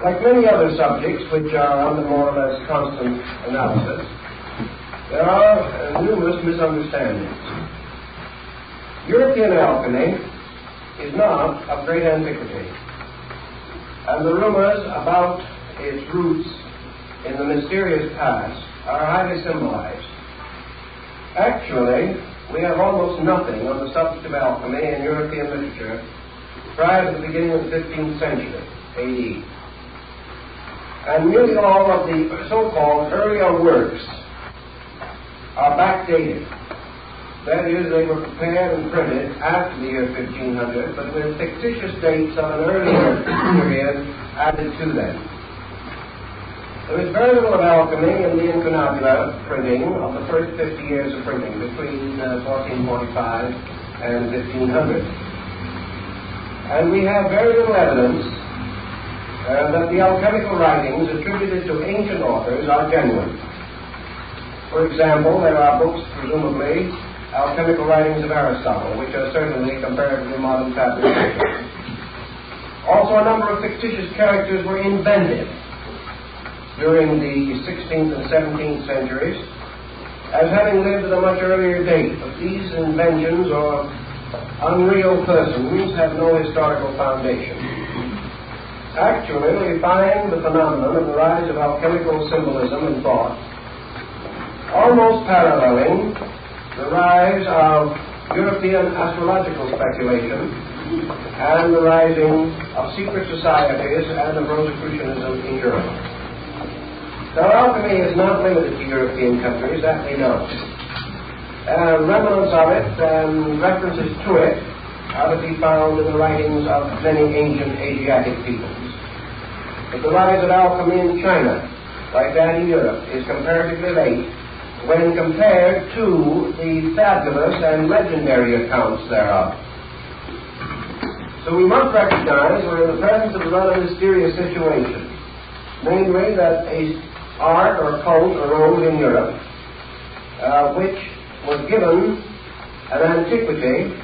Like many other subjects which are under more or less constant analysis, there are numerous misunderstandings. European alchemy is not of great antiquity, and the rumors about its roots in the mysterious past are highly symbolized. Actually, we have almost nothing on the subject of alchemy in European literature prior to the beginning of the 15th century, A.D. And nearly all of the so-called earlier works are backdated. That is, they were prepared and printed after the year 1500, but with fictitious dates of an earlier period added to them. There is very little of alchemy in the incunabula printing of the first 50 years of printing, between 1445 and 1500. And we have very little evidence that the alchemical writings attributed to ancient authors are genuine. For example, there are books, presumably, alchemical writings of Aristotle, which are certainly comparatively modern fabrications. Also, a number of fictitious characters were invented during the 16th and 17th centuries as having lived at a much earlier date, but these inventions or unreal persons have no historical foundation. Actually, we find the phenomenon of the rise of alchemical symbolism in thought almost paralleling the rise of European astrological speculation and the rising of secret societies and of Rosicrucianism in Europe. Now, alchemy is not limited to European countries, that we know. Remnants of it and references to it are to be found in the writings of many ancient Asiatic peoples. But the rise of alchemy in China, like that in Europe, is comparatively late when compared to the fabulous and legendary accounts thereof. So we must recognize we're in the presence of a rather mysterious situation, namely that a art or cult arose in Europe which was given an antiquity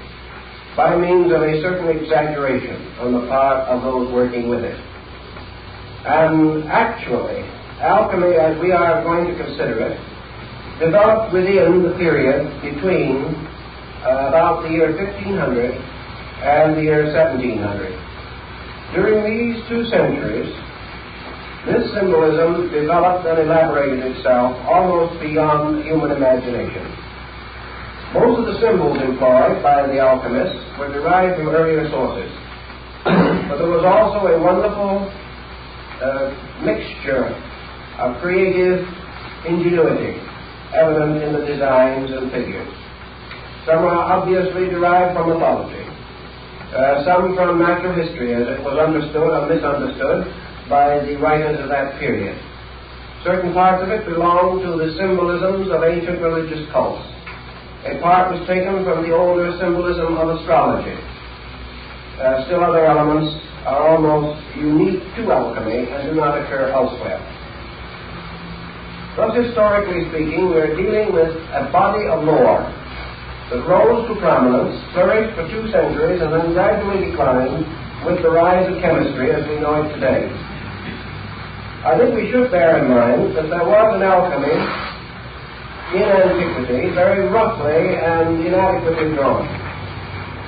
by means of a certain exaggeration on the part of those working with it. And actually, alchemy, as we are going to consider it, developed within the period between about the year 1500 and the year 1700. During these 2 centuries, this symbolism developed and elaborated itself almost beyond human imagination. Most of the symbols employed by the alchemists were derived from earlier sources, but there was also a wonderful mixture of creative ingenuity evident in the designs and figures. Some are obviously derived from mythology, some from natural history, as it was understood or misunderstood by the writers of that period. Certain parts of it belong to the symbolisms of ancient religious cults. A part was taken from the older symbolism of astrology. Still other elements are almost unique to alchemy and do not occur elsewhere. Thus, historically speaking, we are dealing with a body of lore that rose to prominence, flourished for 2 centuries, and then gradually declined with the rise of chemistry as we know it today. I think we should bear in mind that there was an alchemy in antiquity, very roughly and inadequately drawn,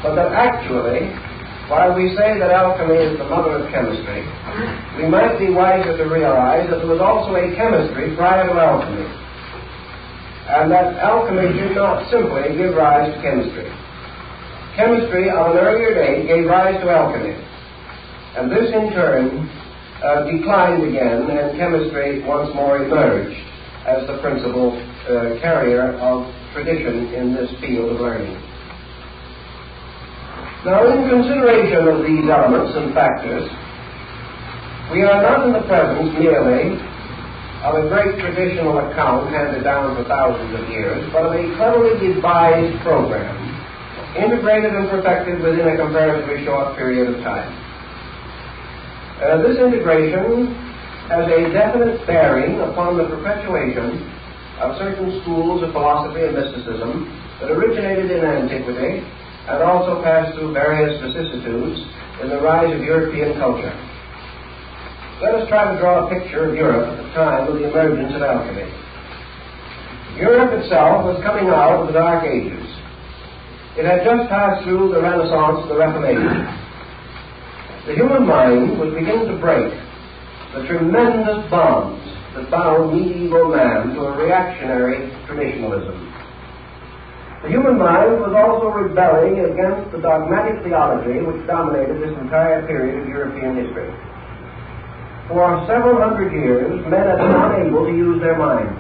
but that actually, while we say that alchemy is the mother of chemistry, we might be wiser to realize that there was also a chemistry prior to alchemy, and that alchemy did not simply give rise to chemistry. Chemistry of an earlier date gave rise to alchemy, and this in turn declined again, and chemistry once more emerged as the principal carrier of tradition in this field of learning. Now, in consideration of these elements and factors, we are not in the presence merely of a great traditional account handed down for thousands of years, but of a cleverly devised program, integrated and perfected within a comparatively short period of time. This integration has a definite bearing upon the perpetuation of certain schools of philosophy and mysticism that originated in antiquity and also passed through various vicissitudes in the rise of European culture. Let us try to draw a picture of Europe at the time of the emergence of alchemy. Europe itself was coming out of the Dark Ages. It had just passed through the Renaissance and the Reformation. The human mind was beginning to break the tremendous bonds that bound medieval man to a reactionary traditionalism. The human mind was also rebelling against the dogmatic theology which dominated this entire period of European history. For several hundred years, men had been unable to use their minds.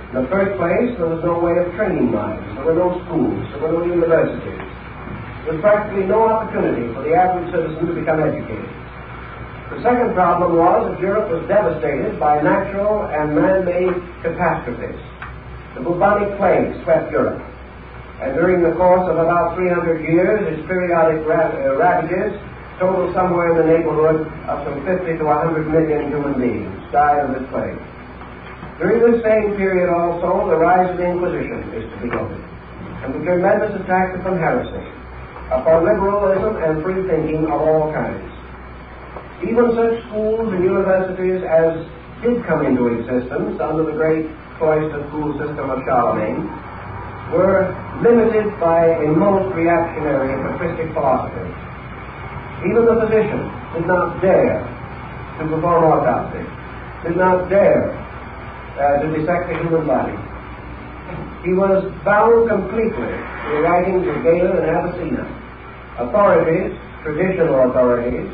In the first place, there was no way of training minds. There were no schools. There were no universities. There was practically no opportunity for the average citizen to become educated. The second problem was that Europe was devastated by natural and man-made catastrophes. The bubonic plague swept Europe, and during the course of about 300 years, its periodic ravages totaled somewhere in the neighborhood of some 50 to 100 million human beings died of this plague. During this same period also, the rise of the Inquisition is to be noted, and the tremendous attack upon heresy, upon liberalism and free thinking of all kinds. Even such schools and universities as did come into existence under the great cloister school system of Charlemagne were limited by a most reactionary and patristic philosophy. Even the physician did not dare to perform autopsy, did not dare to dissect the human body. He was bound completely to the writings of Galen and Avicenna, authorities, traditional authorities,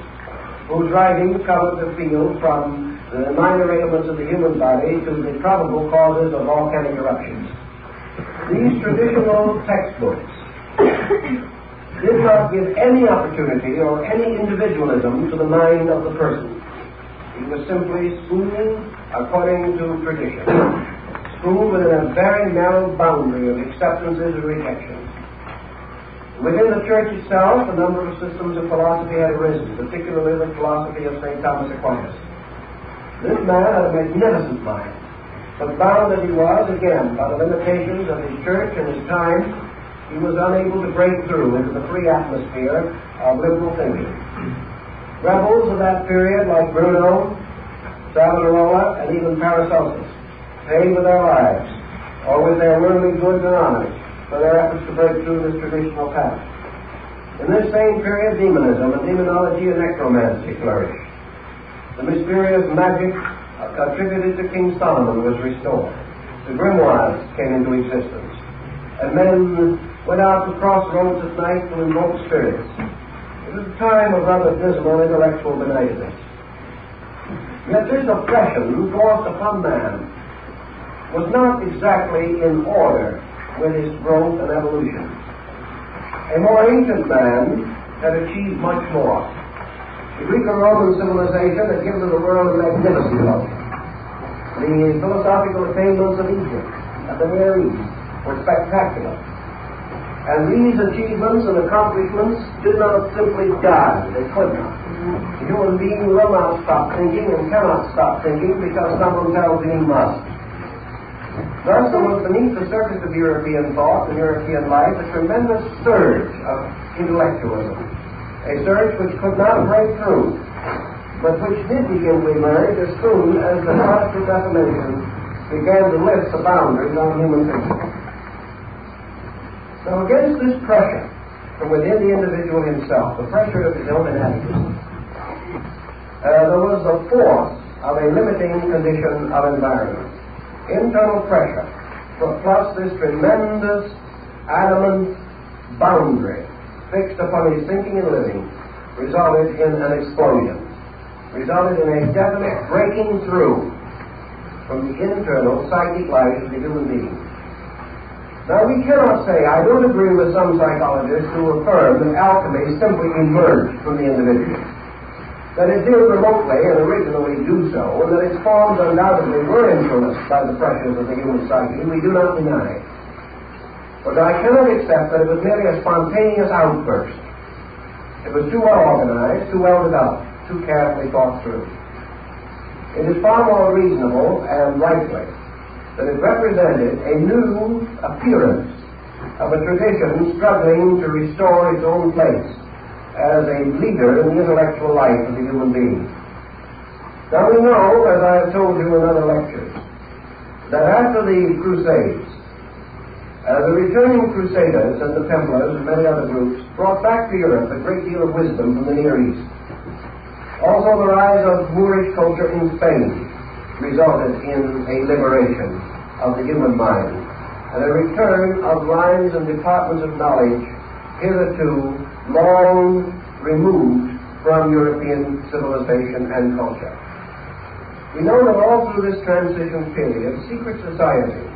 whose writings covered the field from the minor ailments of the human body to the probable causes of volcanic eruptions. These traditional textbooks did not give any opportunity or any individualism to the mind of the person. It was simply schooled according to tradition, schooled within a very narrow boundary of acceptances and rejections. Within the church itself, a number of systems of philosophy had arisen, particularly the philosophy of St. Thomas Aquinas. This man had a magnificent mind, but bound as he was, again, by the limitations of his church and his time, he was unable to break through into the free atmosphere of liberal thinking. Rebels of that period, like Bruno, Savonarola, and even Paracelsus, paid with their lives, or with their worldly goods and honors, for their efforts to break through this traditional path. In this same period, demonism and demonology and necromancy flourished. The mysterious magic attributed to King Solomon was restored. The grimoires came into existence, and men went out to crossroads at night to invoke spirits. It was a time of rather dismal intellectual benightness. Yet this oppression forced upon man was not exactly in order with his growth and evolution. A more ancient man had achieved much more. The Greek and Roman civilization had given the world a magnificent look. The philosophical attainments of Egypt and the Near East were spectacular. And these achievements and accomplishments did not simply die. They could not. The human being will not stop thinking and cannot stop thinking because someone tells him he must. Thus, there was beneath the surface of European thought and European life a tremendous surge of intellectualism, a surge which could not break through, but which did begin to emerge as soon as the Protestant Reformation began to lift the boundaries on human thinking. So against this pressure from within the individual himself, the pressure of his own inadequacy, there was the force of a limiting condition of environment. Internal pressure, plus this tremendous adamant boundary fixed upon his thinking and living, resulted in an explosion, resulted in a definite breaking through from the internal psychic life of the human being. Now, we cannot say, I don't agree with some psychologists who affirm that alchemy simply emerged from the individual, that it did remotely and originally do so, and that its forms undoubtedly were influenced by the pressures of the human psyche. We do not deny. But I cannot accept that it was merely a spontaneous outburst. It was too well organized, too well developed, too carefully thought through. It is far more reasonable and likely that it represented a new appearance of a tradition struggling to restore its own place as a leader in the intellectual life of the human being. Now we know, as I have told you in other lectures, that after the Crusades, the returning Crusaders and the Templars and many other groups brought back to Europe a great deal of wisdom from the Near East. Also, the rise of Moorish culture in Spain resulted in a liberation of the human mind and a return of lines and departments of knowledge hitherto long removed from European civilization and culture. We know that all through this transition period, secret societies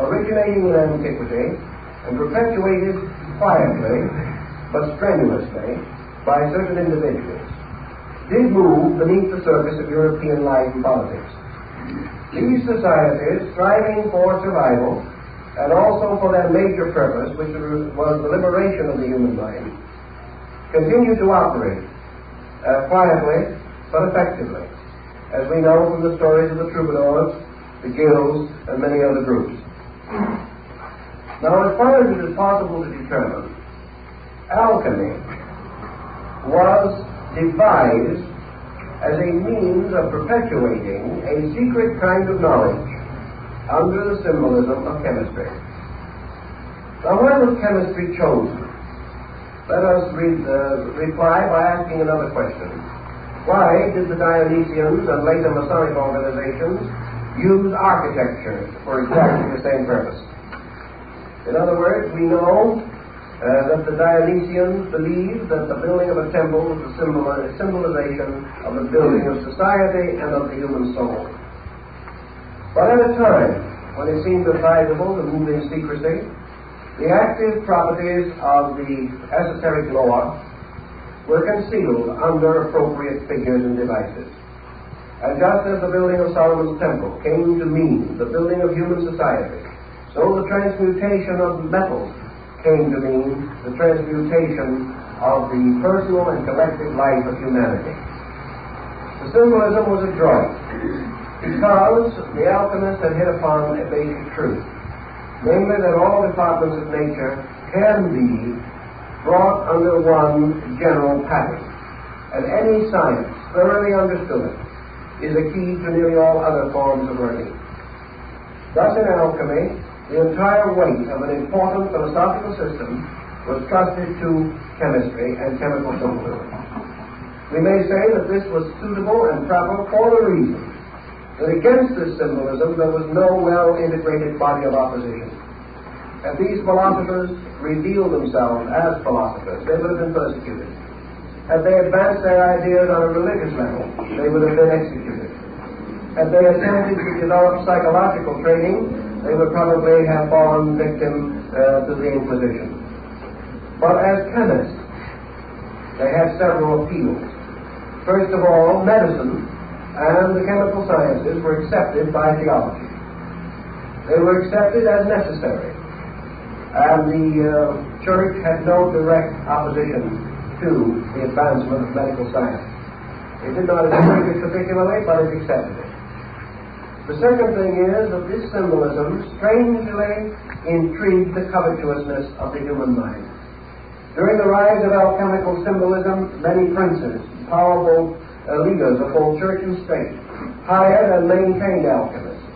originating in antiquity and perpetuated quietly but strenuously by certain individuals did move beneath the surface of European life and politics. These societies, striving for survival and also for their major purpose, which was the liberation of the human mind, continue to operate quietly but effectively, as we know from the stories of the troubadours, the guilds, and many other groups. Now, as far as it is possible to determine, alchemy was devised as a means of perpetuating a secret kind of knowledge under the symbolism of chemistry. Now, why was chemistry chosen? Let us reply by asking another question. Why did the Dionysians and later Masonic organizations use architecture for exactly the same purpose? In other words, we know that the Dionysians believed that the building of a temple was a symbolization of the building of society and of the human soul. But at a time when it seemed advisable to move in secrecy, the active properties of the esoteric law were concealed under appropriate figures and devices. And just as the building of Solomon's temple came to mean the building of human society, so the transmutation of metals came to mean the transmutation of the personal and collective life of humanity. The symbolism was adroit because the alchemist had hit upon a basic truth, namely that all departments of nature can be brought under one general pattern, and any science thoroughly understood is a key to nearly all other forms of learning. Thus, in alchemy, the entire weight of an important philosophical system was trusted to chemistry and chemical symbolism. We may say that this was suitable and proper for the reason that against this symbolism there was no well-integrated body of opposition. If these philosophers revealed themselves as philosophers, they would have been persecuted. Had they advanced their ideas on a religious level, they would have been executed. Had they attempted to develop psychological training, they would probably have fallen victim to the Inquisition. But as chemists, they had several appeals. First of all, medicine and the chemical sciences were accepted by theology. They were accepted as necessary, and the Church had no direct opposition to the advancement of medical science. It did not encourage it particularly, but it accepted it. The second thing is that this symbolism strangely intrigued the covetousness of the human mind. During the rise of alchemical symbolism, many princes, powerful leaders of both church and state, hired and maintained alchemists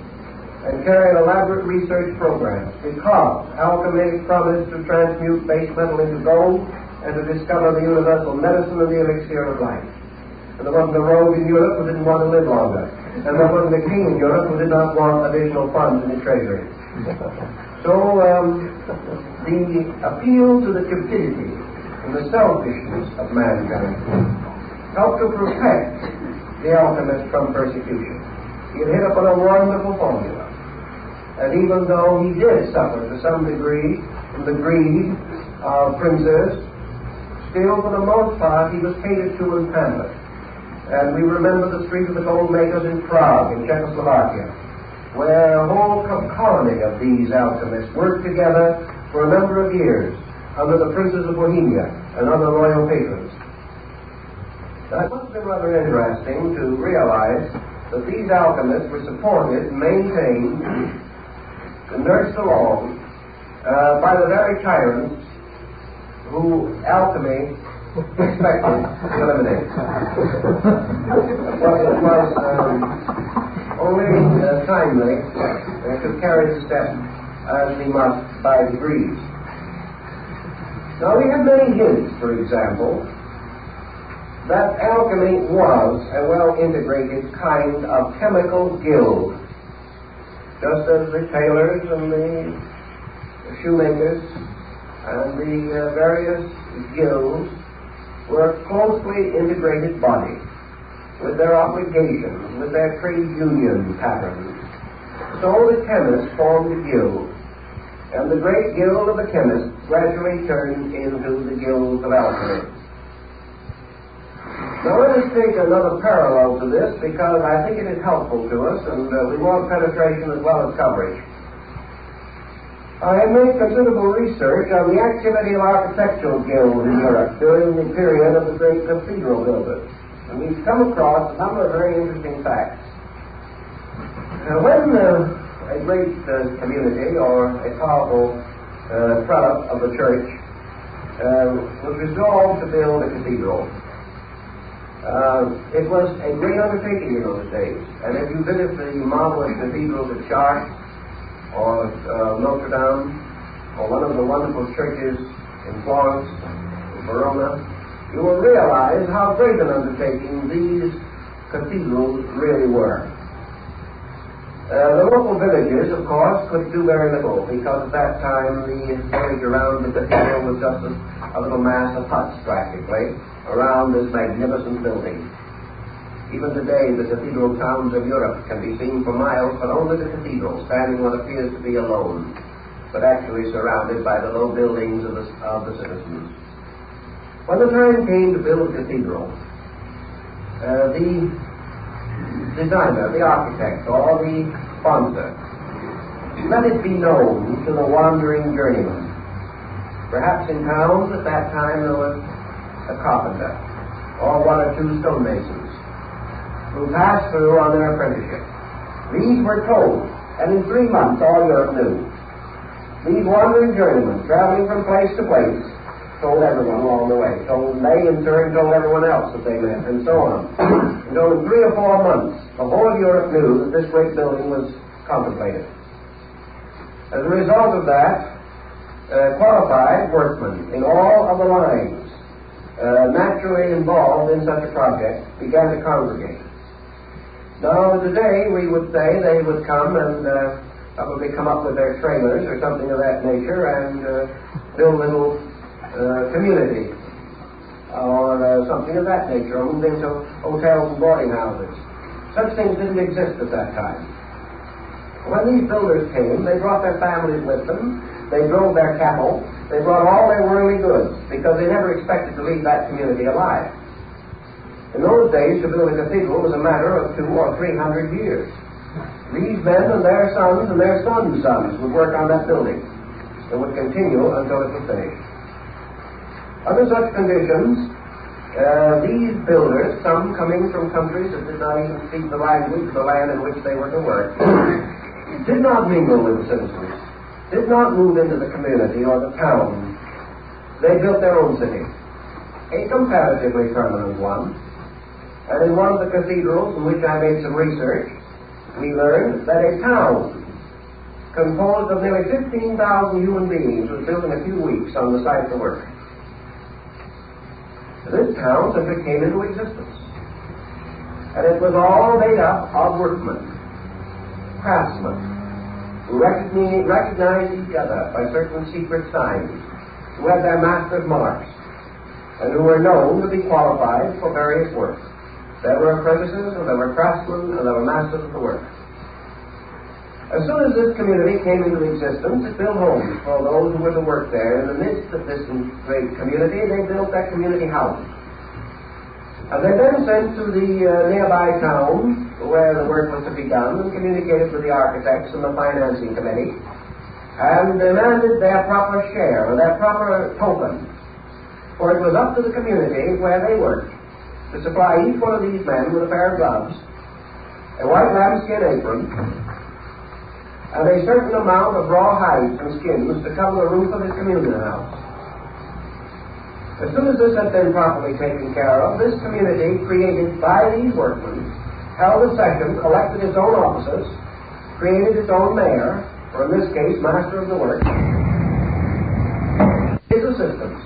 and carried elaborate research programs because alchemy promised to transmute base metal into gold and to discover the universal medicine and the elixir of life. And there wasn't a rogue in Europe who didn't want to live longer. And there wasn't a king in Europe who did not want additional funds in the treasury. So the appeal to the cupidity and the selfishness of mankind helped to protect the alchemist from persecution. He had hit upon a wonderful formula. And even though he did suffer to some degree from the greed of princes, still for the most part he was catered to and pampered. And we remember the Street of the Gold Makers in Prague, in Czechoslovakia, where a whole colony of these alchemists worked together for a number of years under the princes of Bohemia and other royal patrons. Now, it must have been rather interesting to realize that these alchemists were supported, maintained, and nursed along by the very tyrants who alchemy expected to eliminate. But it was only timely to carry the step as we must by degrees. Now we have many hints, for example, that alchemy was a well-integrated kind of chemical guild, just as the tailors and the shoemakers and the various guilds were closely integrated bodies with their obligations, with their trade union patterns. So the chemists formed a guild, and the great guild of the chemists gradually turned into the guild of alchemy. Now let us take another parallel to this, because I think it is helpful to us, and we want penetration as well as coverage. I have made considerable research on the activity of architectural guilds in Europe during the period of the great cathedral builders, and we've come across a number of very interesting facts. When a great community or a powerful prelate of the church was resolved to build a cathedral, it was a great undertaking in those days. And if you visit the marvelous cathedrals at Chartres or Notre Dame or one of the wonderful churches in Florence, in Verona, you will realize how great an undertaking these cathedrals really were. The local villages, of course, could do very little, because at that time the village around the cathedral was just a little mass of huts, practically, around this magnificent building. Even today, the cathedral towns of Europe can be seen for miles, but only the cathedral, standing what appears to be alone, but actually surrounded by the low buildings of the citizens. When the time came to build a cathedral, the designer, the architect, or the sponsor, let it be known to the wandering journeyman. Perhaps in towns at that time there was a carpenter, or one or two stonemasons, who passed through on their apprenticeship. These were told, and in 3 months all Europe knew. These wandering journeymen, traveling from place to place, told everyone along the way, told they in turn told everyone else that they met, and so on. And so in 3 or 4 months, the whole of Europe knew that this great building was contemplated. As a result of that, qualified workmen in all of the lines naturally involved in such a project began to congregate. Now today we would say they would come and probably come up with their trailers or something of that nature and build little community or something of that nature, or move into hotels and boarding houses. Such things didn't exist at that time. When these builders came, they brought their families with them, they drove their cattle, they brought all their worldly goods, because they never expected to leave that community alive. In those days, to build a cathedral was a matter of 200 or 300 years. These men and their sons and their sons' sons would work on that building. It would continue until it was finished. Under such conditions, these builders, some coming from countries that did not even speak the language of the land in which they were to work, did not mingle with the citizens, did not move into the community or the town. They built their own city, a comparatively permanent one. And in one of the cathedrals in which I made some research, we learned that a town composed of nearly 15,000 human beings was built in a few weeks on the site of the work. This town simply came into existence. And it was all made up of workmen, craftsmen, who recognized each other by certain secret signs, who had their master's marks, and who were known to be qualified for various work. There were apprentices, and there were craftsmen, and there were masters of the work. As soon as this community came into existence, it built homes for those who were to work there. In the midst of this great community, they built their community houses. And they then sent to the nearby town where the work was to be done and communicated with the architects and the financing committee and demanded their proper share, or their proper token. For it was up to the community where they worked to supply each one of these men with a pair of gloves, a white lambskin apron, and a certain amount of raw hides and skins to cover the roof of his communion house. As soon as this had been properly taken care of, this community, created by these workmen, held a session, elected its own officers, created its own mayor, or in this case, master of the work, his assistants,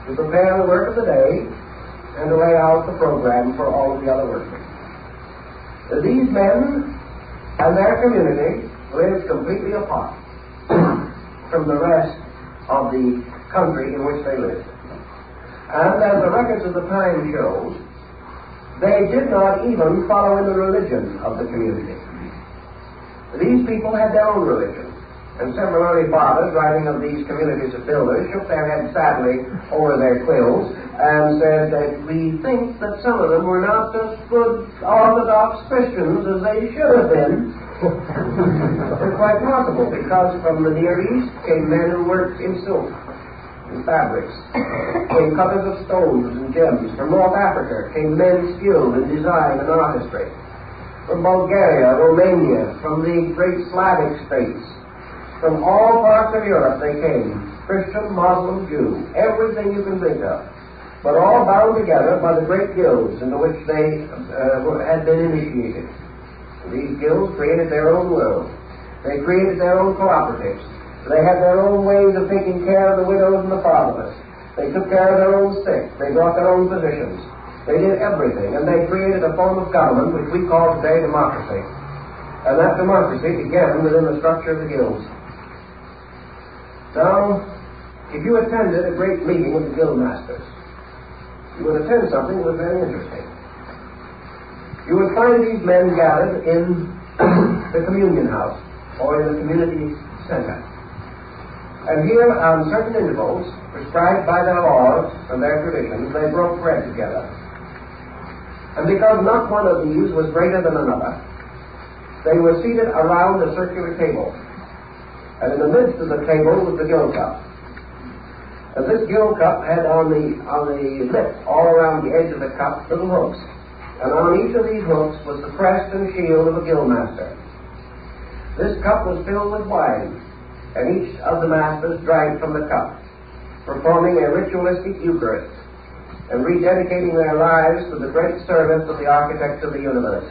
to prepare the work of the day and to lay out the program for all of the other workmen. These men and their community lived completely apart from the rest of the country in which they lived. And as the records of the time show, they did not even follow in the religion of the community. These people had their own religion, and several early fathers, writing of these communities of builders, shook their heads sadly over their quills and said that we think that some of them were not as good Orthodox Christians as they should have been. It's quite possible, because from the Near East came men who worked in silk and fabrics, came cutters of stones and gems. From North Africa came men skilled in design and artistry. From Bulgaria, Romania, from the great Slavic states, from all parts of Europe they came, Christian, Muslim, Jew, everything you can think of, but all bound together by the great guilds into which they had been initiated. These guilds created their own world. They created their own cooperatives. They had their own ways of taking care of the widows and the fatherless. They took care of their own sick. They brought their own physicians. They did everything, and they created a form of government which we call today democracy. And that democracy began within the structure of the guilds. Now, if you attended a great meeting of the guild masters, you would attend something that was very interesting. You would find these men gathered in the communion house or in the community center. And here, on certain intervals, prescribed by their laws and their traditions, they broke bread together. And because not one of these was greater than another, they were seated around a circular table. And in the midst of the table was the gill cup. And this gill cup had on the lip, all around the edge of the cup, little hooks. And on each of these hooks was the crest and shield of a guild master. This cup was filled with wine, and each of the masters drank from the cup, performing a ritualistic Eucharist and rededicating their lives to the great service of the architect of the universe.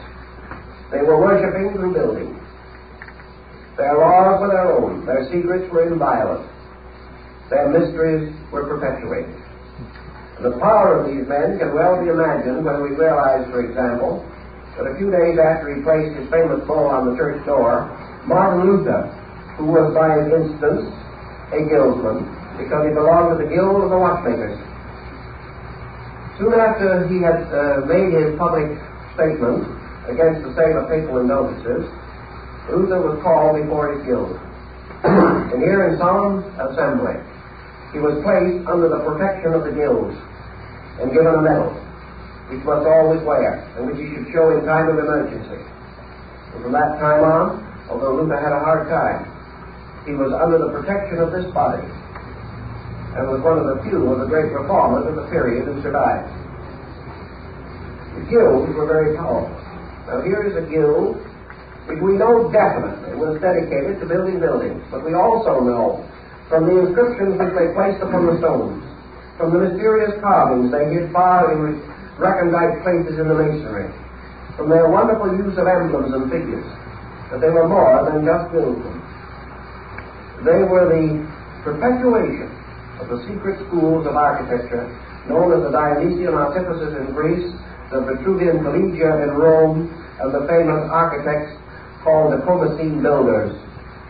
They were worshipping through building. Their laws were their own. Their secrets were inviolate. Their mysteries were perpetuated. And the power of these men can well be imagined when we realize, for example, that a few days after he placed his famous bull on the church door, Martin Luther, who was by instance a guildsman, because he belonged to the guild of the watchmakers. Soon after he had made his public statement against the sale of papal indulgences, Luther was called before his guild. And here in solemn assembly, he was placed under the protection of the guilds and given a medal, which must always wear, and which he should show in time of emergency. And from that time on, although Luther had a hard time, he was under the protection of this body, and was one of the few of the great reformers of the period who survived. The guilds were very powerful. Now here is a guild which we know definitely was dedicated to building buildings, but we also know from the inscriptions which they placed upon the stones, from the mysterious carvings they hid far in recondite places in the masonry, from their wonderful use of emblems and figures, that they were more than just guildsmen. They were the perpetuation of the secret schools of architecture known as the Dionysian artificers in Greece, the Vitruvian Collegia in Rome, and the famous architects called the Comacene builders,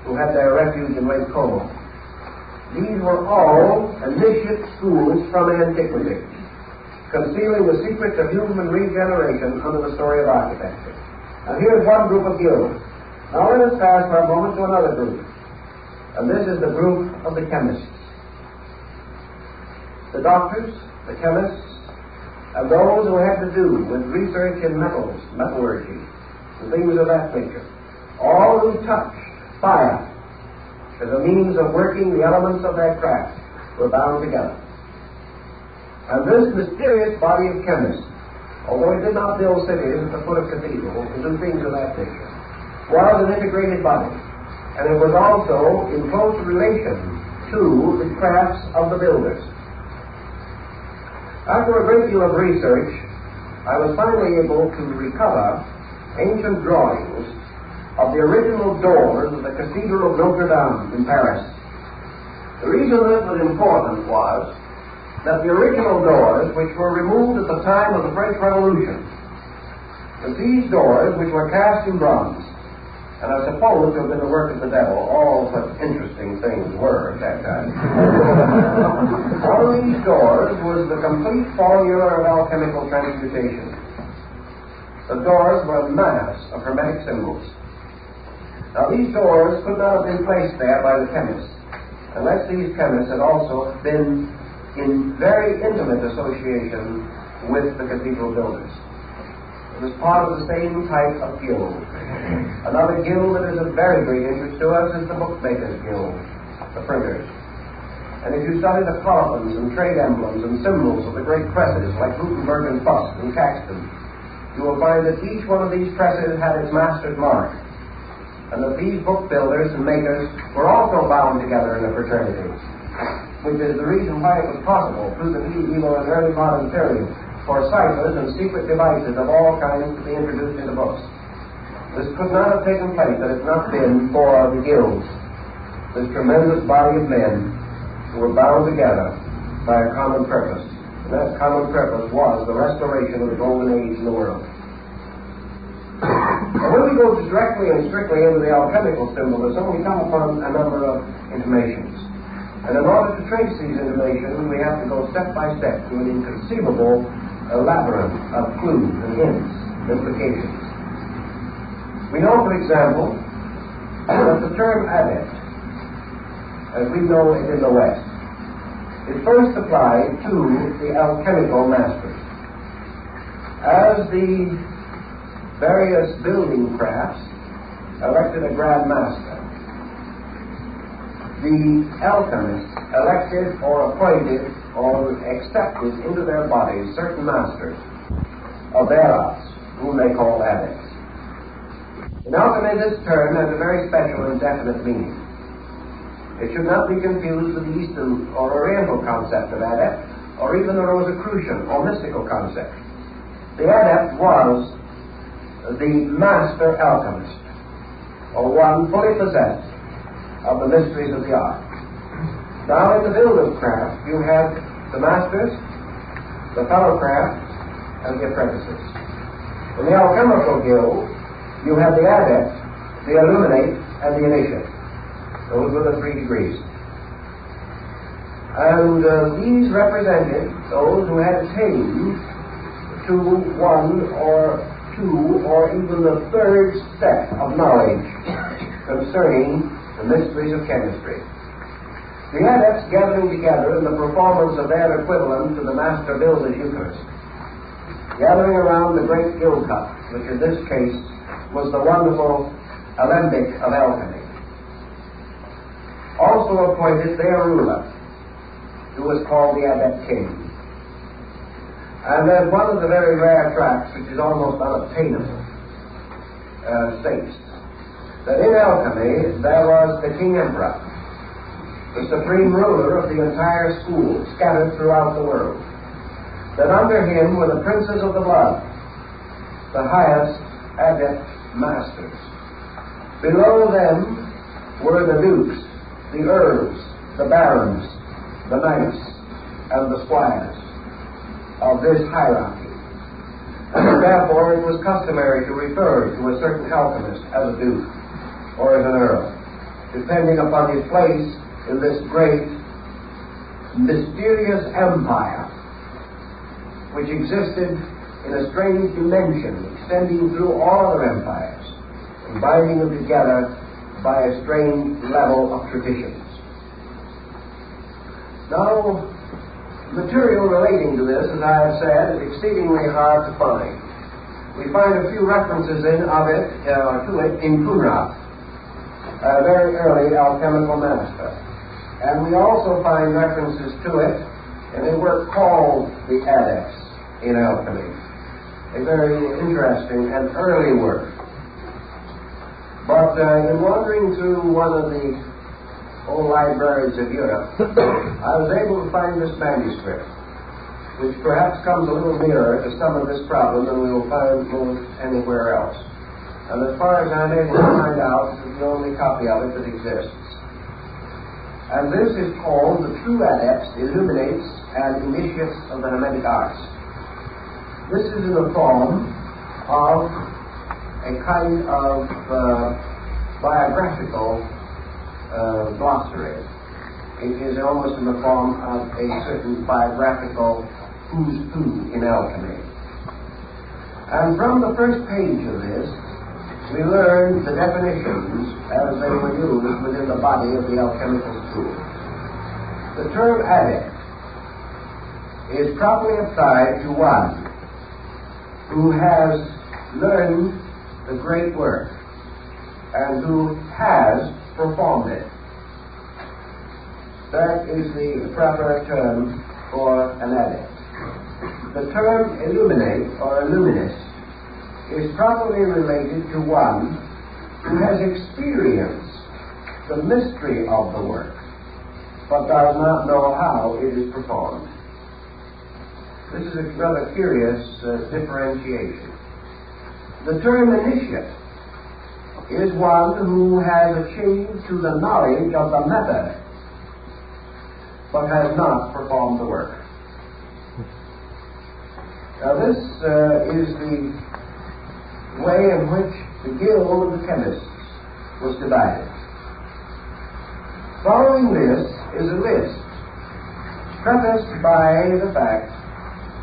who had their refuge in Lake Como. These were all initiate schools from antiquity, concealing the secrets of human regeneration under the story of architecture. And here's one group of guilds. Now let us pass for a moment to another group. And this is the group of the chemists. The doctors, the chemists, and those who had to do with research in metals, metallurgy, and things of that nature. All who touched fire as a means of working the elements of their craft were bound together. And this mysterious body of chemists, although it did not build cities at the foot of cathedrals and do things of that nature, was an integrated body. And it was also in close relation to the crafts of the builders. After a great deal of research, I was finally able to recover ancient drawings of the original doors of the Cathedral of Notre Dame in Paris. The reason this was important was that the original doors, which were removed at the time of the French Revolution, that these doors, which were cast in bronze, and are supposed to have been the work of the devil, all such interesting things were at that time. On these doors was the complete formula of alchemical transmutation. The doors were a mass of hermetic symbols. Now these doors could not have been placed there by the chemists, unless these chemists had also been in very intimate association with the cathedral builders. It was part of the same type of guild. Another guild that is of very great interest to us is the Bookmakers Guild, the printers. And if you study the coffins and trade emblems and symbols of the great presses like Gutenberg and Fuss and Caxton, you will find that each one of these presses had its master's mark, and that these book builders and makers were also bound together in a fraternity, which is the reason why it was possible through the medieval and early modern period for ciphers and secret devices of all kinds to be introduced into books. This could not have taken place had it not been for the guilds, this tremendous body of men who were bound together by a common purpose. And that common purpose was the restoration of the golden age in the world. And when we go directly and strictly into the alchemical symbolism, we come upon a number of intimations. And in order to trace these intimations, we have to go step by step through an inconceivable labyrinth of clues and hints and implications. We know, for example, that the term adept, as we know it in the West, is first applied to the alchemical masters. As the various building crafts elected a grand master, the alchemists elected or appointed or accepted into their bodies certain masters of their arts, whom they call adepts. In alchemy, this term has a very special and definite meaning. It should not be confused with the Eastern or Oriental concept of adept, or even the Rosicrucian or mystical concept. The adept was the master alchemist, or one fully possessed of the mysteries of the art. Now, in the builder's craft, you have the masters, the fellow crafts, and the apprentices. In the alchemical guild, you have the adept, the illuminate, and the initiate. Those were the 3 degrees. And these represented those who had attained to 1 or 2 or even the 3rd step of knowledge concerning the mysteries of chemistry. The adepts gathering together in the performance of their equivalent to the master builder's Eucharist, gathering around the great guild cup, which in this case was the wonderful alembic of alchemy, also appointed their ruler, who was called the Adept King. And there's one of the very rare tracts which is almost unobtainable, states that in alchemy there was the King Emperor, the supreme ruler of the entire school scattered throughout the world, that under him were the princes of the blood, the highest adept masters. Below them were the dukes, the earls, the barons, the knights, and the squires of this hierarchy. And therefore it was customary to refer to a certain alchemist as a duke or as an earl, depending upon his place in this great, mysterious empire which existed in a strange dimension extending through all other empires and binding them together by a strange level of traditions. Now, material relating to this, as I have said, is exceedingly hard to find. We find a few references to it in Kunra, a very early alchemical master. And we also find references to it in a work called The Adepts in Alchemy, a very interesting and early work. But in wandering through one of the old libraries of Europe, I was able to find this manuscript, which perhaps comes a little nearer to some of this problem than we will find most anywhere else. And as far as I'm able to find out, this is the only copy of it that exists. And this is called The True Adepts, Illuminates, and Initiates of the Hermetic Arts. This is in the form of a kind of biographical glossary. It is almost in the form of a certain biographical who's who in alchemy. And from the first page of this, we learn the definitions as they were used within the body of the alchemical school. The term adept is properly applied to one who has learned the great work and who has performed it. That is the proper term for an adept. The term illuminate or illuminist is properly related to one who has experienced the mystery of the work, but does not know how it is performed. This is a rather curious differentiation. The term initiate is one who has achieved to the knowledge of the method, but has not performed the work. Now this is the way in which the guild of the chemists was divided. Following this is a list prefaced by the fact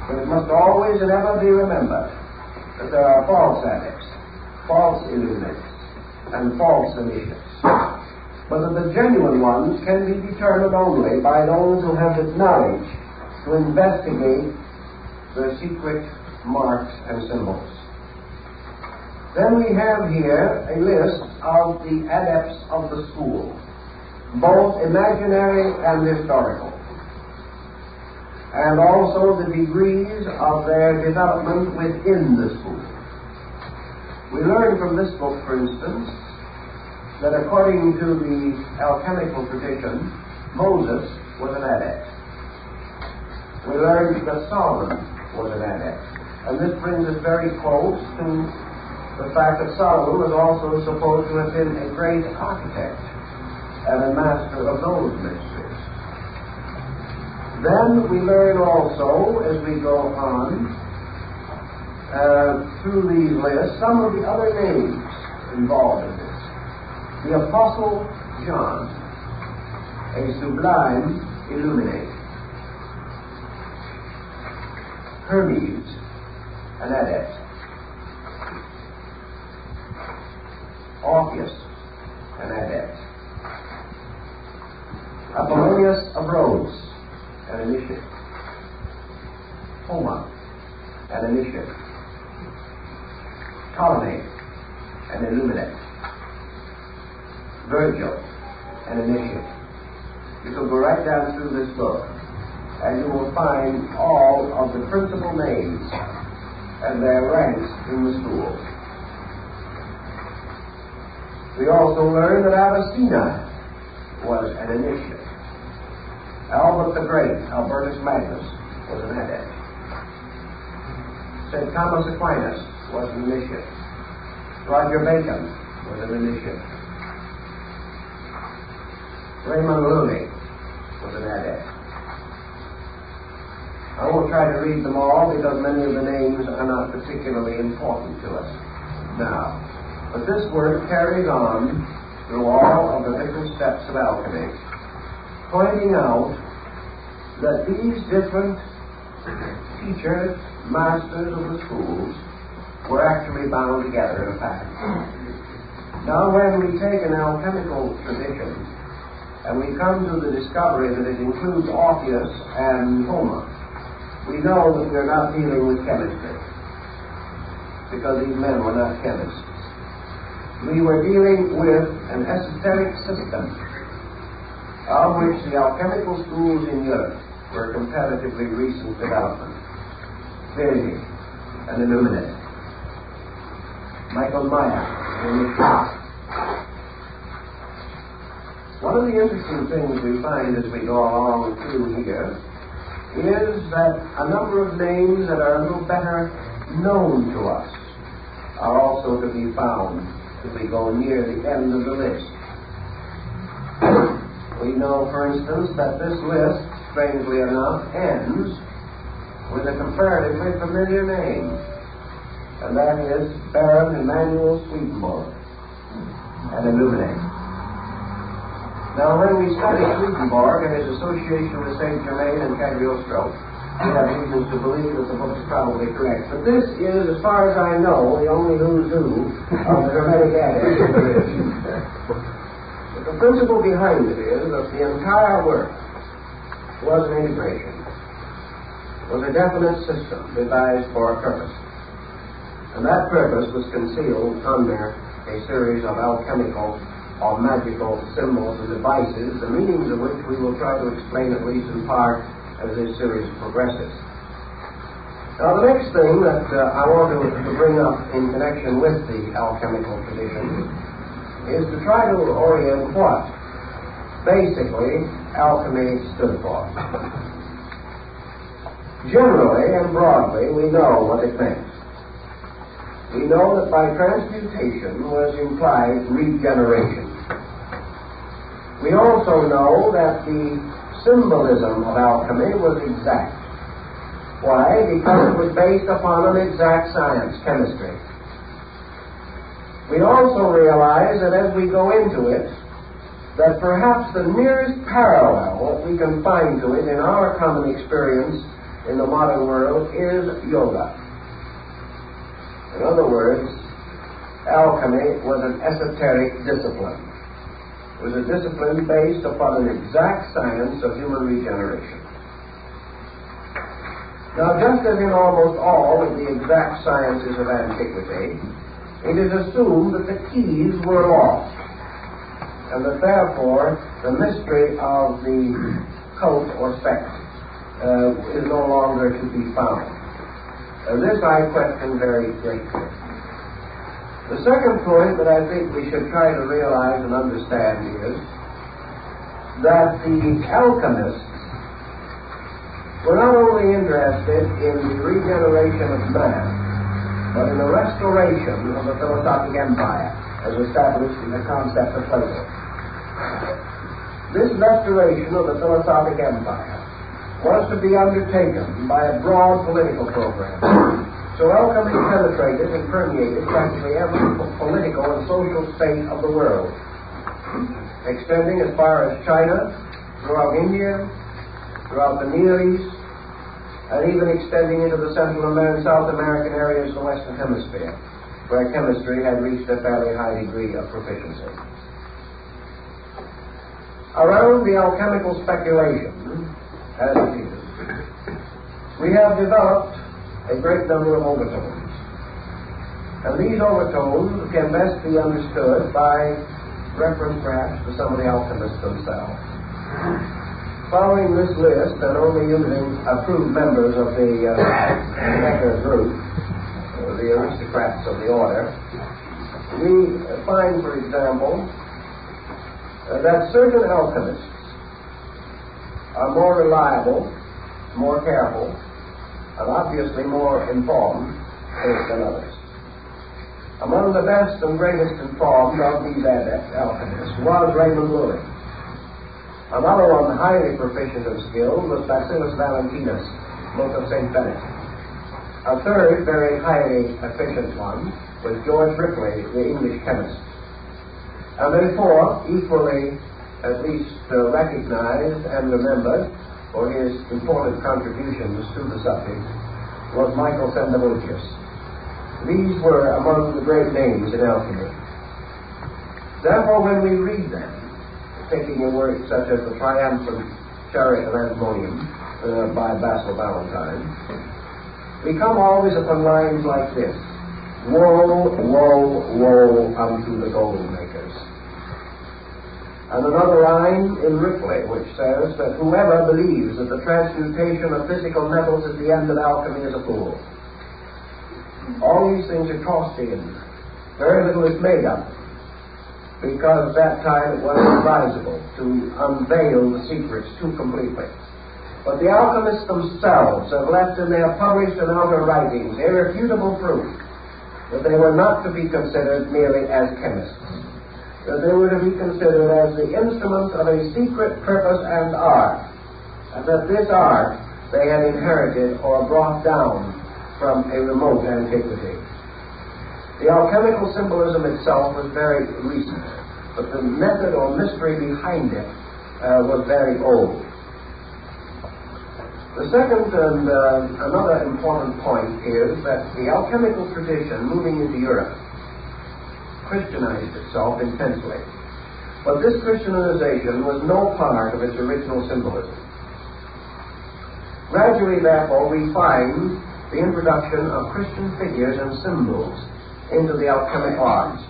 that it must always and ever be remembered that there are false adepts, false illuminates, and false initiates, but that the genuine ones can be determined only by those who have the knowledge to investigate the secret marks and symbols. Then we have here a list of the adepts of the school, both imaginary and historical, and also the degrees of their development within the school. We learn from this book, for instance, that according to the alchemical tradition, Moses was an adept. We learned that Solomon was an adept. And this brings us very close to the fact that Solomon was also supposed to have been a great architect and a master of those mysteries. Then we learn also, as we go on through these lists, some of the other names involved in this. The Apostle John, a sublime illuminate. Hermes, an adept. Orpheus, an adept. Apollonius of Rhodes, an initiate. Homer, an initiate. Ptolemy, an illuminate. Virgil, an initiate. You can go right down through this book, and you will find all of the principal names and their ranks in the school. We also learn that Avicenna was an initiate. Albert the Great, Albertus Magnus, was an adept. St. Thomas Aquinas was an initiate. Roger Bacon was an initiate. Raymond Looney was an adept. I won't try to read them all because many of the names are not particularly important to us now. But this work carries on through all of the different steps of alchemy, pointing out that these different teachers, masters of the schools, were actually bound together in a pattern. Now when we take an alchemical tradition and we come to the discovery that it includes Orpheus and Homer, we know that we're not dealing with chemistry, because these men were not chemists. We were dealing with an esoteric system of which the alchemical schools in Europe were comparatively recent development. Verdi, an illuminate. Michael Meyer, an initiate. One of the interesting things we find as we go along through here is that a number of names that are a little better known to us are also to be found if we go near the end of the list. We know, for instance, that this list, strangely enough, ends with a comparatively familiar name, and that is Baron Emanuel Swedenborg, an Illuminate. Now, when we study Swedenborg and his association with Saint Germain and Cagliostro, we have reasons to believe that the book is probably correct. But this is, as far as I know, the only who's who of the Hermetic Adepts there is. But the principle behind it is that the entire work was an integration, was a definite system devised for a purpose. And that purpose was concealed under a series of alchemical or magical symbols and devices, the meanings of which we will try to explain at least in part as this series progresses. Now, the next thing that I want to bring up in connection with the alchemical tradition is to try to orient what basically alchemy stood for. Generally and broadly, we know what it meant. We know that by transmutation was implied regeneration. We also know that the symbolism of alchemy was exact. Why? Because it was based upon an exact science, chemistry. We also realize that as we go into it, that perhaps the nearest parallel that we can find to it in our common experience in the modern world is yoga. In other words, alchemy was an esoteric discipline. It was a discipline based upon an exact science of human regeneration. Now, just as in almost all of the exact sciences of antiquity, it is assumed that the keys were lost, and that therefore the mystery of the cult or sect is no longer to be found. This I question very greatly. The second point that I think we should try to realize and understand is that the alchemists were not only interested in the regeneration of man, but in the restoration of the philosophic empire as established in the concept of Plato. This restoration of the philosophic empire was to be undertaken by a broad political program. So alchemy penetrated and permeated practically every political and social state of the world, extending as far as China, throughout India, throughout the Near East, and even extending into the Central and South American areas of the Western Hemisphere, where chemistry had reached a fairly high degree of proficiency. Around the alchemical speculation, as it is, we have developed a great number of overtones. And these overtones can best be understood by reference perhaps to some of the alchemists themselves. Following this list, and only using approved members of the Necker group, the aristocrats of the order, we find, for example, that certain alchemists are more reliable, more careful, and obviously more informed than others. Among the best and greatest informed of these adept alchemists was Raymond Lully. Another one highly proficient and skilled was Bacillus Valentinus, monk of St. Benedict. A third very highly efficient one was George Ripley, the English chemist. And then fourth, equally at least recognized and remembered for his important contributions to the subject, was Michael Sendivogius. These were among the great names in alchemy. Therefore, when we read them, taking a work such as the Triumphant Chariot of Antimonium by Basil Valentine, we come always upon lines like this: Woe, woe, woe unto the gold makers. And another line in Ripley which says that whoever believes that the transmutation of physical metals is the end of alchemy is a fool. All these things are tossed in. Very little is made of them, because at that time it was advisable to unveil the secrets too completely. But the alchemists themselves have left in their published and outer writings irrefutable proof that they were not to be considered merely as chemists, that they were to be considered as the instrument of a secret purpose and art, and that this art they had inherited or brought down from a remote antiquity. The alchemical symbolism itself was very recent, but the method or mystery behind it was very old. The second and another important point is that the alchemical tradition moving into Europe Christianized itself intensely. But this Christianization was no part of its original symbolism. Gradually, therefore, we find the introduction of Christian figures and symbols into the alchemic arts.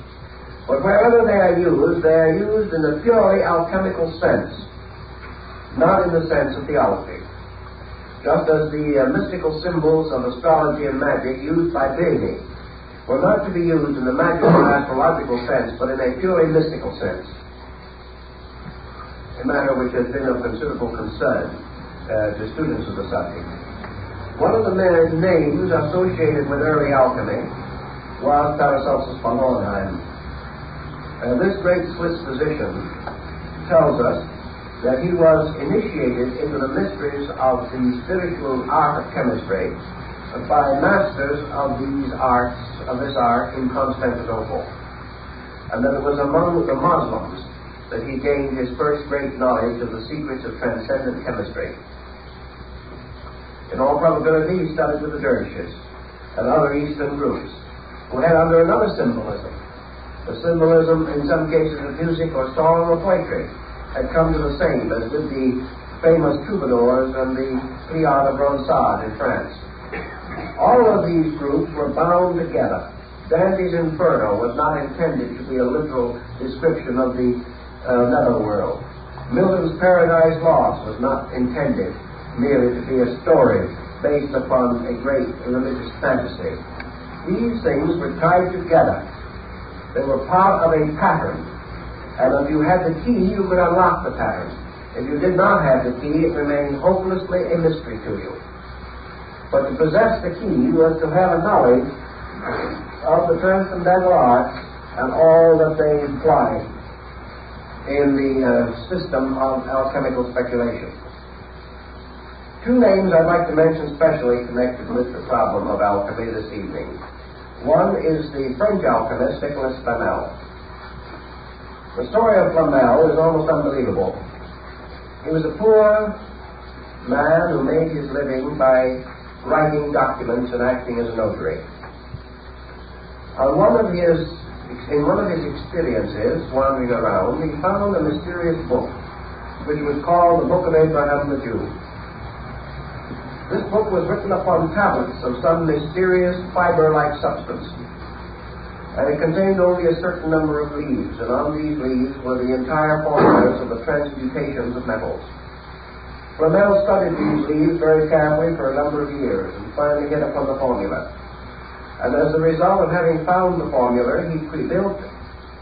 But wherever they are used in a purely alchemical sense, not in the sense of theology. Just as the mystical symbols of astrology and magic used by Bede were not to be used in the magical and astrological sense, but in a purely mystical sense, a matter which has been of considerable concern to students of the subject. One of the names associated with early alchemy was Paracelsus von Hohenheim. This great Swiss physician tells us that he was initiated into the mysteries of the spiritual art of chemistry by masters of this art in Constantinople, and that it was among the Muslims that he gained his first great knowledge of the secrets of transcendent chemistry. In all probability, he studied with the dervishes and other Eastern groups who had under another symbolism, the symbolism in some cases of music or song or poetry, had come to the same as did the famous troubadours and the Priard of Ronsard in France. All of these groups were bound together. Dante's Inferno was not intended to be a literal description of the netherworld. Milton's Paradise Lost was not intended merely to be a story based upon a great religious fantasy. These things were tied together. They were part of a pattern. And if you had the key, you could unlock the pattern. If you did not have the key, it remained hopelessly a mystery to you. But to possess the key was to have a knowledge of the transcendental arts and all that they imply in the system of alchemical speculation. Two names I'd like to mention specially connected with the problem of alchemy this evening. One is the French alchemist Nicolas Flamel. The story of Flamel is almost unbelievable. He was a poor man who made his living by writing documents and acting as a notary. In one of his experiences wandering around, he found a mysterious book, which was called the Book of Abraham the Jew. This book was written upon tablets of some mysterious fiber-like substance. And it contained only a certain number of leaves, and on these leaves were the entire formulas of the transmutations of metals. Flamel studied these leaves very carefully for a number of years, and finally hit upon the formula. And as a result of having found the formula, he built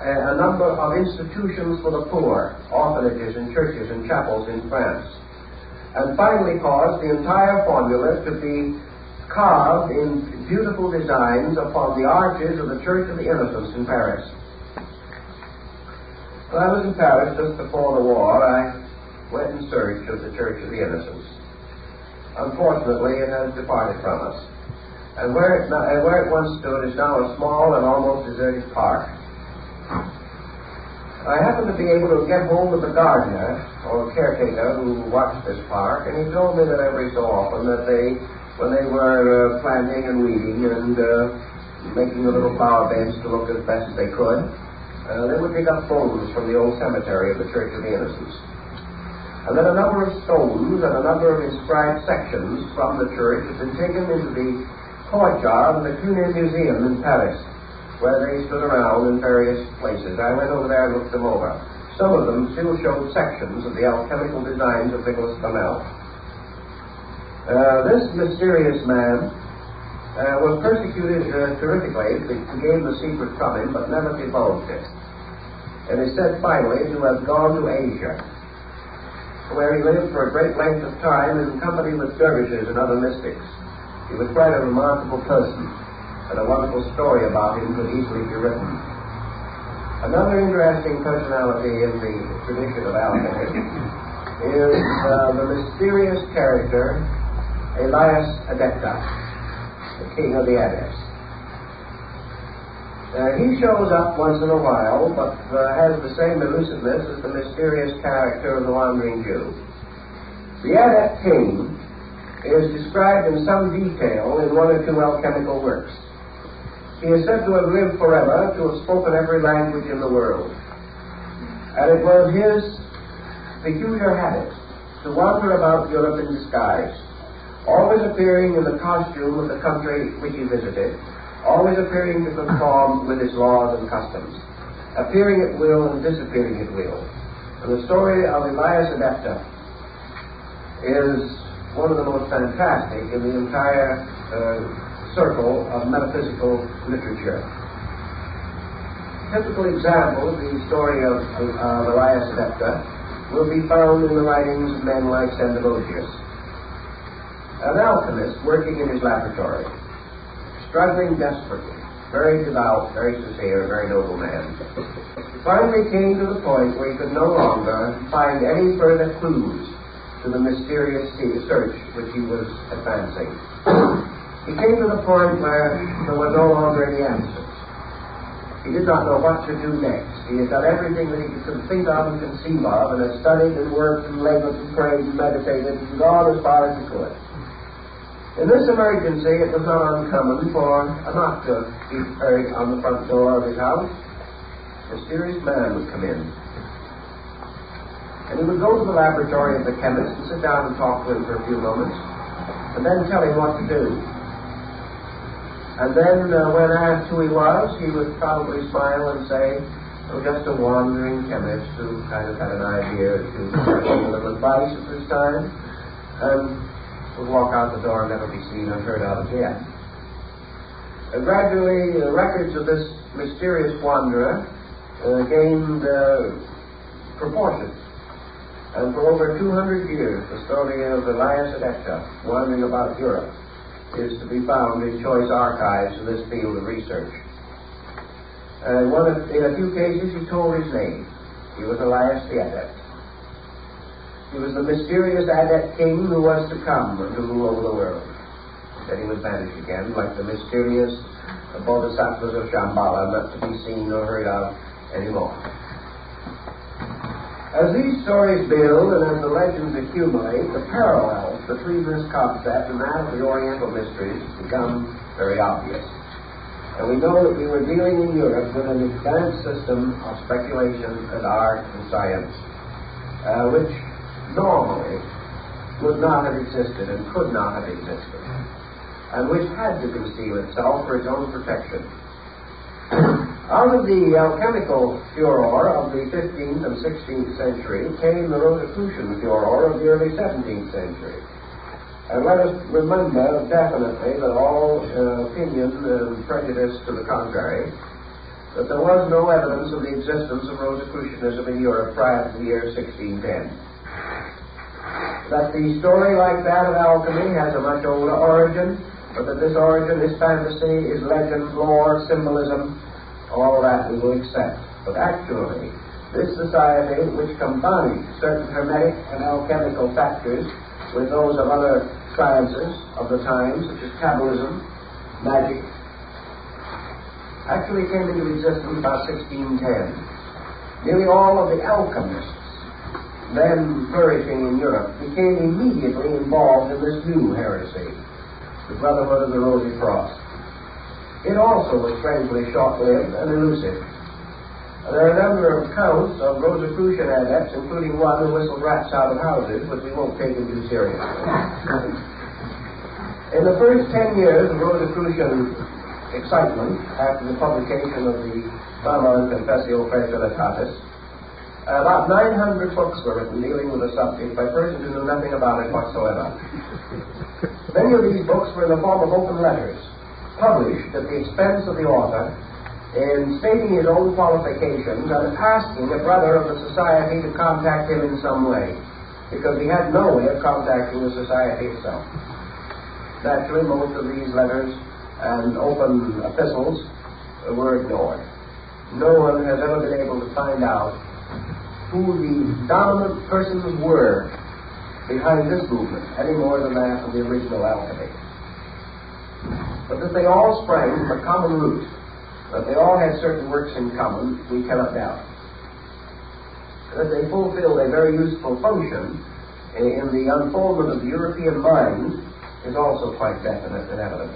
a number of institutions for the poor, orphanages and churches and chapels in France, and finally caused the entire formula to be carved in beautiful designs upon the arches of the Church of the Innocents in Paris. When I was in Paris just before the war, I went in search of the Church of the Innocents. Unfortunately, it has departed from us. And where it once stood is now a small and almost deserted park. I happened to be able to get hold of the gardener, or caretaker, who watched this park, and he told me that every so often that when they were planting and weeding and making the little flower beds to look as best they could, they would dig up bones from the old cemetery of the Church of the Innocents. And then a number of stones and a number of inscribed sections from the church had been taken into the courtyard of the Cluny Museum in Paris, where they stood around in various places. I went over there and looked them over. Some of them still showed sections of the alchemical designs of Nicolas Flamel. This mysterious man was persecuted terrifically. He gave the secret from him, but never divulged it. And is said finally to have gone to Asia. where he lived for a great length of time in company with dervishes and other mystics. He was quite a remarkable person, and a wonderful story about him could easily be written. Another interesting personality in the tradition of alchemy is the mysterious character Elias Adepta, the king of the Adepts. He shows up once in a while, but has the same elusiveness as the mysterious character of the Wandering Jew. The Adept king is described in some detail in one or two alchemical works. He is said to have lived forever, to have spoken every language in the world. And it was his peculiar habit to wander about Europe in disguise, always appearing in the costume of the country which he visited, always appearing to conform with its laws and customs, appearing at will and disappearing at will. And the story of Elias Adepta is one of the most fantastic in the entire circle of metaphysical literature. Typical example of the story of Elias Adepta will be found in the writings of men like Sendavogius, an alchemist working in his laboratory, struggling desperately, very devout, very sincere, very noble man. Finally came to the point where he could no longer find any further clues to the mysterious search which he was advancing. He came to the point where there were no longer any answers. He did not know what to do next. He had done everything that he could think of and conceive of, and had studied and worked and labored and prayed and meditated and gone as far as he could. In this emergency, it was not uncommon for a knock to be heard on the front door of his house. A mysterious man would come in. And he would go to the laboratory of the chemist and sit down and talk to him for a few moments, and then tell him what to do. And then, when asked who he was, he would probably smile and say, "Oh, just a wandering chemist who kind of had an idea to give a little advice at this time," and would walk out the door and never be seen or heard of again. Gradually, the records of this mysterious wanderer gained proportion. And for over 200 years, the story of Elias Adepta, wandering about Europe, is to be found in choice archives in this field of research. In a few cases, he told his name. He was Elias the Adept. He was the mysterious Adept king who was to come and to rule over the world. Then he would vanish again, like the mysterious bodhisattvas of Shambhala, not to be seen or heard of anymore. As these stories build and as the legends accumulate, the parallels between this concept and that of the Oriental mysteries become very obvious. And we know that we were dealing in Europe with an advanced system of speculation and art and science, which normally would not have existed and could not have existed, and which had to conceal itself for its own protection. Out of the alchemical furor of the 15th and 16th century came the Rosicrucian furor of the early 17th century. And let us remember definitely that all opinion and prejudice to the contrary, that there was no evidence of the existence of Rosicrucianism in Europe prior to the year 1610. That the story like that of alchemy has a much older origin, but that this origin is fantasy, is legend, lore, symbolism, all that we will accept. But actually, this society, which combined certain hermetic and alchemical factors with those of other sciences of the time, such as Kabbalism, magic, actually came into existence about 1610. Nearly all of the alchemists then flourishing in Europe became immediately involved in this new heresy, the Brotherhood of the Rosy Cross. It also was strangely short-lived and elusive. There are a number of accounts of Rosicrucian adepts, including one who whistled rats out of houses, which we won't take him too seriously. In the first 10 years of Rosicrucian excitement, after the publication of the Brahma and Confessio Fratelitatis, about 900 books were written dealing with the subject by persons who knew nothing about it whatsoever. Many of these books were in the form of open letters, published at the expense of the author, in stating his own qualifications and asking a brother of the society to contact him in some way. because he had no way of contacting the society itself. Naturally, most of these letters and open epistles were ignored. No one has ever been able to find out who the dominant persons were behind this movement, any more than that of the original alchemy. But that they all sprang from a common root, that they all had certain works in common, we cannot doubt. That they fulfilled a very useful function in the unfoldment of the European mind is also quite definite and evident.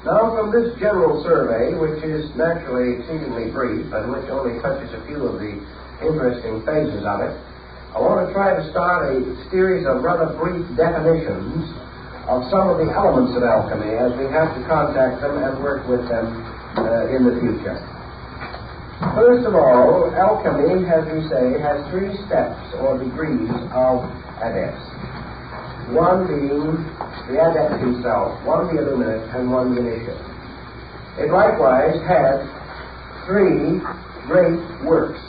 Now, from this general survey, which is naturally exceedingly brief and which only touches a few of the interesting phases of it, I want to try to start a series of rather brief definitions of some of the elements of alchemy as we have to contact them and work with them in the future. First of all, alchemy, as we say, has three steps or degrees of adepts. One being the adept himself, one the illuminate, and one the initiate. It likewise had three great works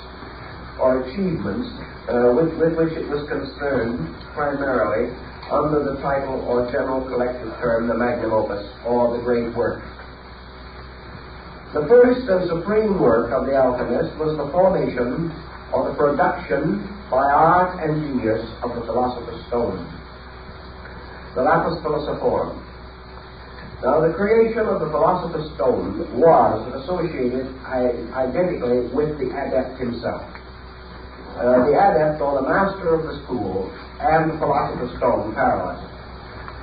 or achievements with which it was concerned primarily under the title or general collective term, the magnum opus, or the great work. The first and supreme work of the alchemist was the formation or the production by art and genius of the philosopher's stone, the lapis philosophorum. Now, the creation of the philosopher's stone was associated identically with the adept himself. The adept, or the master of the school, and the philosopher's stone parallel.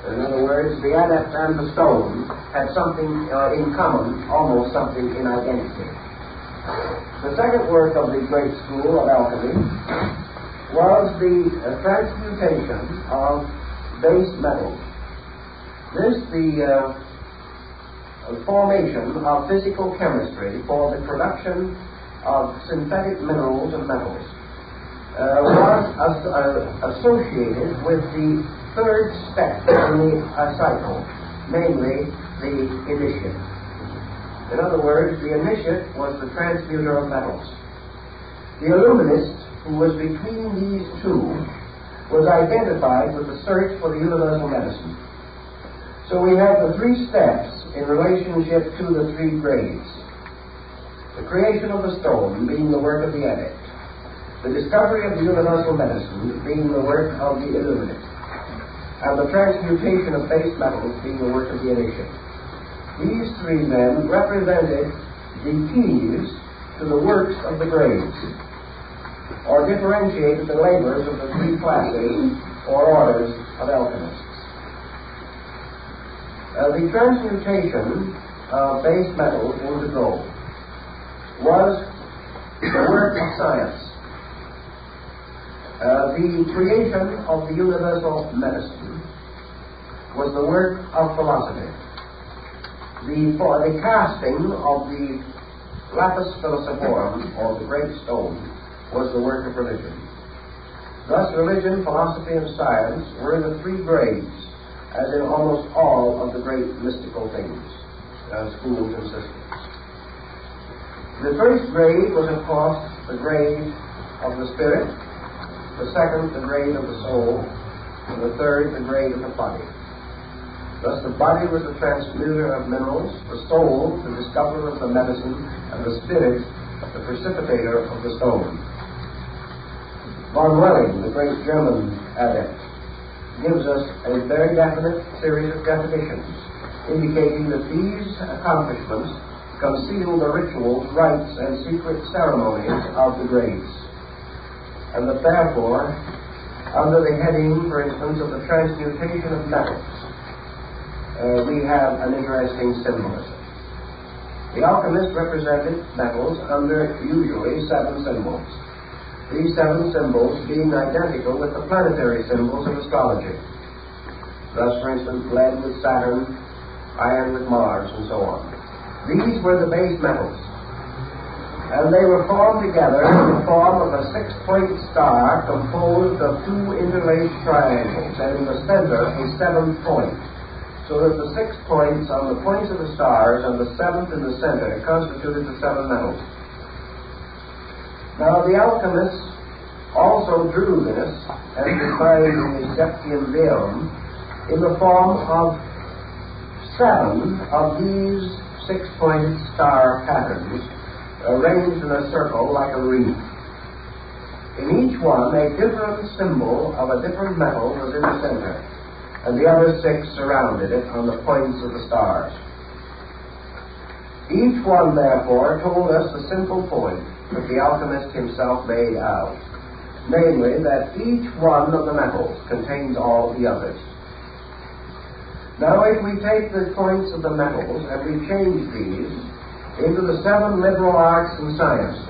In other words, the adept and the stone had something in common, almost something in identity. The second work of the great school of alchemy was the transmutation of base metals. This, the formation of physical chemistry for the production of synthetic minerals and metals, was associated with the third step in the cycle, namely the initiate. In other words, the initiate was the transmuter of metals. The illuminist, who was between these two, was identified with the search for the universal medicine. So we have the three steps in relationship to the three grades. The creation of the stone being the work of the adept, the discovery of the universal medicine being the work of the illuminate, and the transmutation of base metals being the work of the initiate. These three then represented the keys to the works of the grades, or differentiated the labors of the three classes or orders of alchemists. The transmutation of base metals into gold was the work of science. The creation of the universal medicine was the work of philosophy. The casting of the lapis philosophorum, or the great stone, was the work of religion. Thus, religion, philosophy, and science were in the three grades, as in almost all of the great mystical things, schools and systems. The first grade was, of course, the grade of the spirit, the second, the grade of the soul, and the third, the grade of the body. Thus, the body was the transmuter of minerals, the soul, the discoverer of the medicine, and the spirit, the precipitator of the stone. Von Welling, the great German adept, gives us a very definite series of definitions, indicating that these accomplishments conceal the rituals, rites, and secret ceremonies of the grades, and that therefore, under the heading, for instance, of the transmutation of metals, we have an interesting symbolism. The alchemist represented metals under usually 7 symbols. These 7 symbols being identical with the planetary symbols of astrology. Thus, for instance, lead with Saturn, iron with Mars, and so on. These were the base metals, and they were formed together in the form of a 6-point star composed of 2 interlaced triangles, and in the center a 7th point, so that the 6 points on the points of the stars and the 7th in the center constituted the 7 metals. Now, the alchemists also also drew this, as defined in the Septium Deum, in the form of 7 of these 6-pointed star patterns arranged in a circle like a wreath. In each one, a different symbol of a different metal was in the center, and the other 6 surrounded it on the points of the stars. Each one, therefore, told us the simple point that the alchemist himself made out, namely that each one of the metals contains all the others. Now, if we take the points of the metals and we change these into the 7 liberal arts and sciences,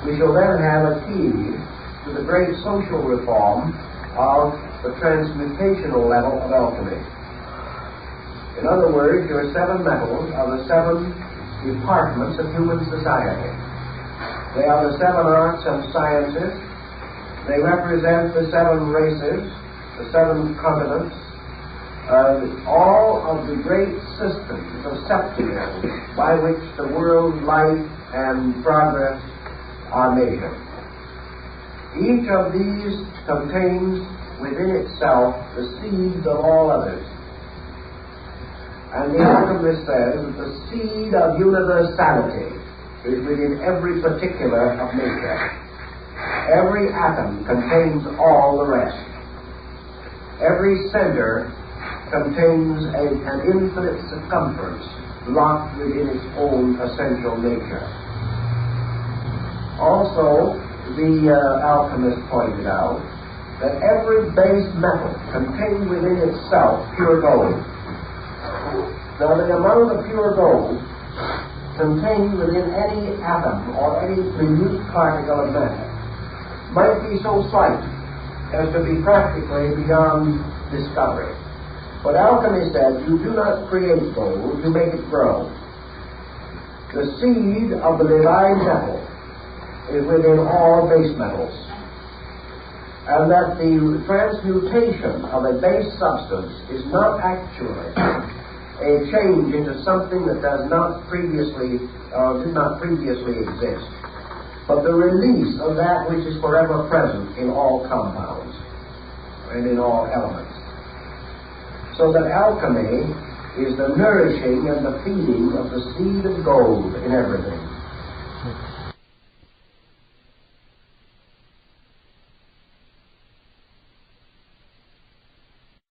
we shall then have a key to the great social reform of the transmutational level of alchemy. In other words, your 7 metals are the 7 departments of human society. They are the 7 arts and sciences. They represent the 7 races, the 7 continents, all of the great systems of septiums by which the world's life and progress are measured. Each of these contains within itself the seeds of all others. And the alchemist says that the seed of universality is within every particular of nature. Every atom contains all the rest. Every center contains an infinite circumference locked within its own essential nature. Also, the alchemist pointed out that every base metal contained within itself pure gold. Now, the amount of pure gold contained within any atom or any minute particle of matter might be so slight as to be practically beyond discovery. But alchemy says you do not create gold, you make it grow. The seed of the divine metal is within all base metals, and that the transmutation of a base substance is not actually a change into something that did not previously exist, but the release of that which is forever present in all compounds and in all elements. So that alchemy is the nourishing and the feeding of the seed of gold in everything.